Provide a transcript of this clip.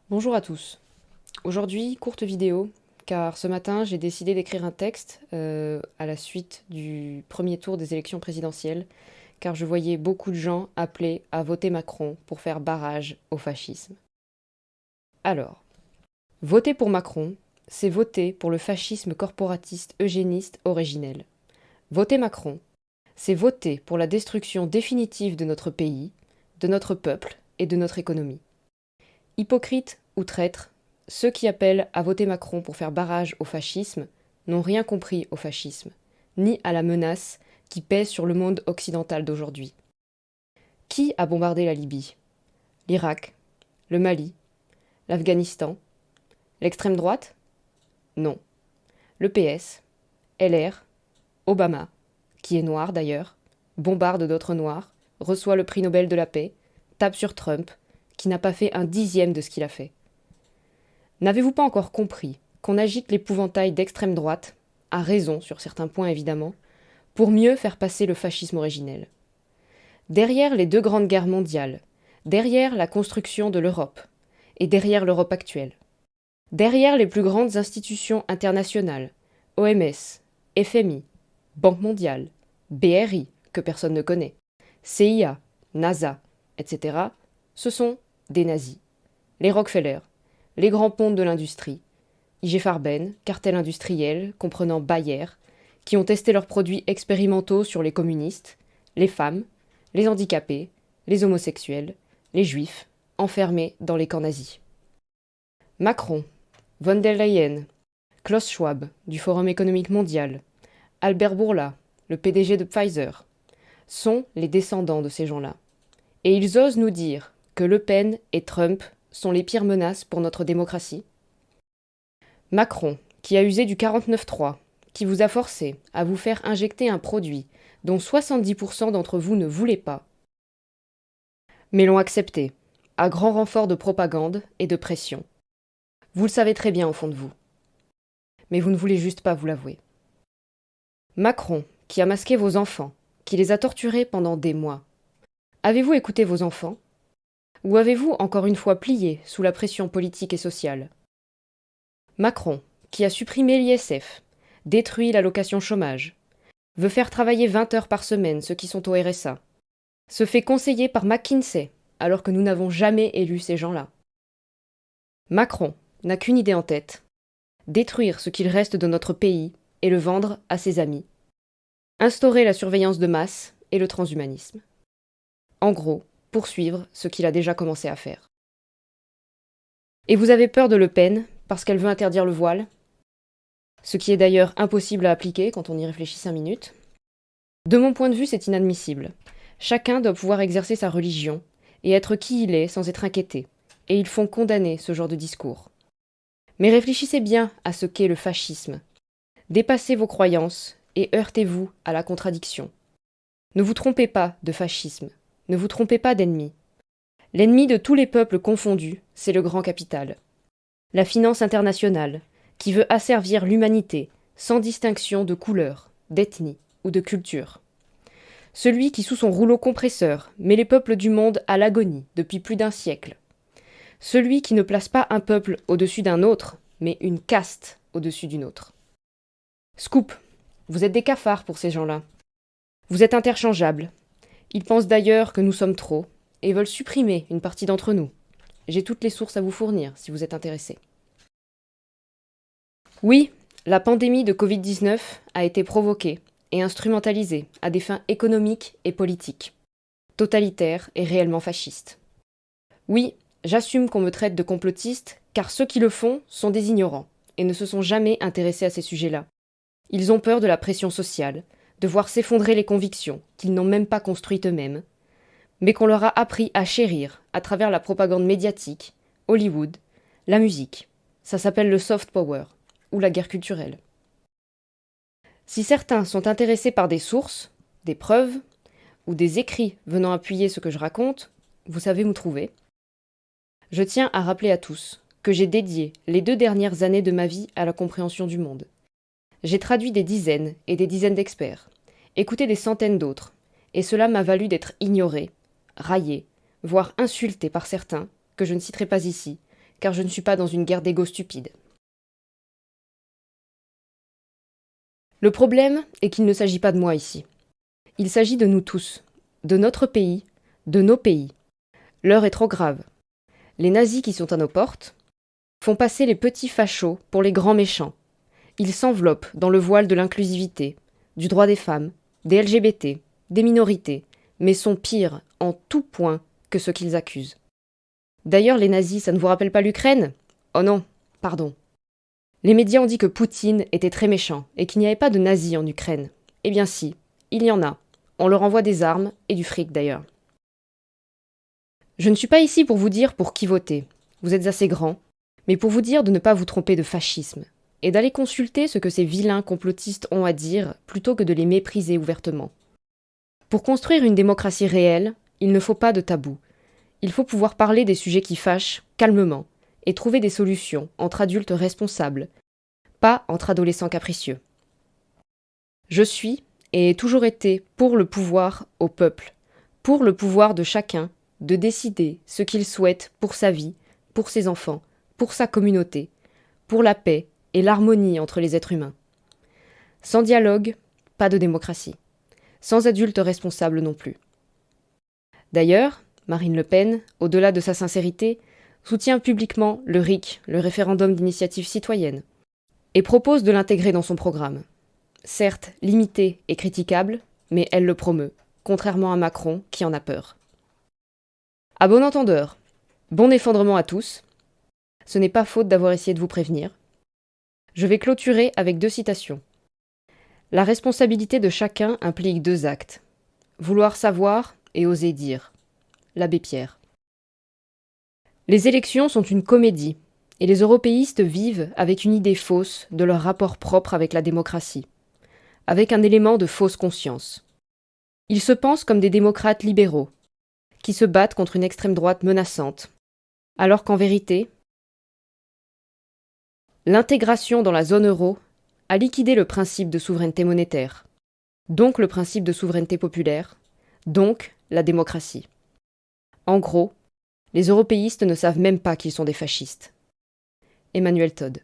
Bonjour à tous. Aujourd'hui, courte vidéo, car ce matin, j'ai décidé d'écrire un texte à la suite du premier tour des élections présidentielles, car je voyais beaucoup de gens appeler à voter Macron pour faire barrage au fascisme. Alors, voter pour Macron, c'est voter pour le fascisme corporatiste eugéniste originel. Voter Macron, c'est voter pour la destruction définitive de notre pays, de notre peuple et de notre économie. Hypocrites ou traîtres, ceux qui appellent à voter Macron pour faire barrage au fascisme n'ont rien compris au fascisme, ni à la menace qui pèse sur le monde occidental d'aujourd'hui. Qui a bombardé la Libye? L'Irak? Le Mali? L'Afghanistan? L'extrême droite? Non. Le PS, LR, Obama, qui est noir d'ailleurs, bombarde d'autres noirs, reçoit le prix Nobel de la paix, tape sur Trump, qui n'a pas fait un dixième de ce qu'il a fait. N'avez-vous pas encore compris qu'on agite l'épouvantail d'extrême droite, à raison sur certains points évidemment, pour mieux faire passer le fascisme originel? Derrière les deux grandes guerres mondiales, derrière la construction de l'Europe, et derrière l'Europe actuelle, derrière les plus grandes institutions internationales, OMS, FMI, Banque mondiale, BRI, que personne ne connaît, CIA, NASA, etc., ce sont des nazis. Les Rockefeller, les grands pontes de l'industrie, IG Farben, cartel industriel comprenant Bayer, qui ont testé leurs produits expérimentaux sur les communistes, les femmes, les handicapés, les homosexuels, les juifs, enfermés dans les camps nazis. Macron, von der Leyen, Klaus Schwab, du Forum économique mondial, Albert Bourla, le PDG de Pfizer, sont les descendants de ces gens-là. Et ils osent nous dire que Le Pen et Trump sont les pires menaces pour notre démocratie. Macron, qui a usé du 49.3, qui vous a forcé à vous faire injecter un produit dont 70% d'entre vous ne voulaient pas, mais l'ont accepté, à grand renfort de propagande et de pression. Vous le savez très bien au fond de vous. Mais vous ne voulez juste pas vous l'avouer. Macron, qui a masqué vos enfants, qui les a torturés pendant des mois. Avez-vous écouté vos enfants? Ou avez-vous encore une fois plié sous la pression politique et sociale? Macron, qui a supprimé l'ISF, détruit l'allocation chômage, veut faire travailler 20 heures par semaine ceux qui sont au RSA, se fait conseiller par McKinsey alors que nous n'avons jamais élu ces gens-là. Macron n'a qu'une idée en tête, détruire ce qu'il reste de notre pays et le vendre à ses amis, instaurer la surveillance de masse et le transhumanisme. En gros, poursuivre ce qu'il a déjà commencé à faire. Et vous avez peur de Le Pen parce qu'elle veut interdire le voile, ce qui est d'ailleurs impossible à appliquer quand on y réfléchit 5 minutes. De mon point de vue, c'est inadmissible. Chacun doit pouvoir exercer sa religion et être qui il est sans être inquiété, et ils font condamner ce genre de discours. Mais réfléchissez bien à ce qu'est le fascisme. Dépassez vos croyances et heurtez-vous à la contradiction. Ne vous trompez pas de fascisme, ne vous trompez pas d'ennemi. L'ennemi de tous les peuples confondus, c'est le grand capital. La finance internationale, qui veut asservir l'humanité sans distinction de couleur, d'ethnie ou de culture. Celui qui, sous son rouleau compresseur, met les peuples du monde à l'agonie depuis plus d'un siècle. Celui qui ne place pas un peuple au-dessus d'un autre, mais une caste au-dessus d'une autre. Scoop, vous êtes des cafards pour ces gens-là. Vous êtes interchangeables. Ils pensent d'ailleurs que nous sommes trop et veulent supprimer une partie d'entre nous. J'ai toutes les sources à vous fournir si vous êtes intéressés. Oui, la pandémie de Covid-19 a été provoquée et instrumentalisée à des fins économiques et politiques, totalitaires et réellement fascistes. Oui, j'assume qu'on me traite de complotiste car ceux qui le font sont des ignorants et ne se sont jamais intéressés à ces sujets-là. Ils ont peur de la pression sociale, de voir s'effondrer les convictions qu'ils n'ont même pas construites eux-mêmes, mais qu'on leur a appris à chérir à travers la propagande médiatique, Hollywood, la musique. Ça s'appelle le soft power, ou la guerre culturelle. Si certains sont intéressés par des sources, des preuves, ou des écrits venant appuyer ce que je raconte, vous savez où me trouver. Je tiens à rappeler à tous que j'ai dédié les 2 dernières années de ma vie à la compréhension du monde. J'ai traduit des dizaines et des dizaines d'experts, écouté des centaines d'autres, et cela m'a valu d'être ignoré, raillé, voire insulté par certains, que je ne citerai pas ici, car je ne suis pas dans une guerre d'ego stupide. Le problème est qu'il ne s'agit pas de moi ici. Il s'agit de nous tous, de notre pays, de nos pays. L'heure est trop grave. Les nazis qui sont à nos portes font passer les petits fachos pour les grands méchants. Ils s'enveloppent dans le voile de l'inclusivité, du droit des femmes, des LGBT, des minorités, mais sont pires en tout point que ce qu'ils accusent. D'ailleurs, les nazis, ça ne vous rappelle pas l'Ukraine ? Oh non, pardon. Les médias ont dit que Poutine était très méchant et qu'il n'y avait pas de nazis en Ukraine. Eh bien si, il y en a. On leur envoie des armes et du fric d'ailleurs. Je ne suis pas ici pour vous dire pour qui voter. Vous êtes assez grand, mais pour vous dire de ne pas vous tromper de fascisme et d'aller consulter ce que ces vilains complotistes ont à dire plutôt que de les mépriser ouvertement. Pour construire une démocratie réelle, il ne faut pas de tabou. Il faut pouvoir parler des sujets qui fâchent calmement et trouver des solutions entre adultes responsables, pas entre adolescents capricieux. Je suis et ai toujours été pour le pouvoir au peuple, pour le pouvoir de chacun de décider ce qu'il souhaite pour sa vie, pour ses enfants, pour sa communauté, pour la paix et l'harmonie entre les êtres humains. Sans dialogue, pas de démocratie. Sans adultes responsables non plus. D'ailleurs, Marine Le Pen, au-delà de sa sincérité, soutient publiquement le RIC, le référendum d'initiative citoyenne, et propose de l'intégrer dans son programme. Certes limité et critiquable, mais elle le promeut, contrairement à Macron qui en a peur. À bon entendeur, bon effondrement à tous. Ce n'est pas faute d'avoir essayé de vous prévenir. Je vais clôturer avec 2 citations. La responsabilité de chacun implique 2 actes. Vouloir savoir et oser dire. L'abbé Pierre. Les élections sont une comédie, et les européistes vivent avec une idée fausse de leur rapport propre avec la démocratie, avec un élément de fausse conscience. Ils se pensent comme des démocrates libéraux, qui se battent contre une extrême droite menaçante, alors qu'en vérité, l'intégration dans la zone euro a liquidé le principe de souveraineté monétaire, donc le principe de souveraineté populaire, donc la démocratie. En gros, les européistes ne savent même pas qu'ils sont des fascistes. Emmanuel Todd.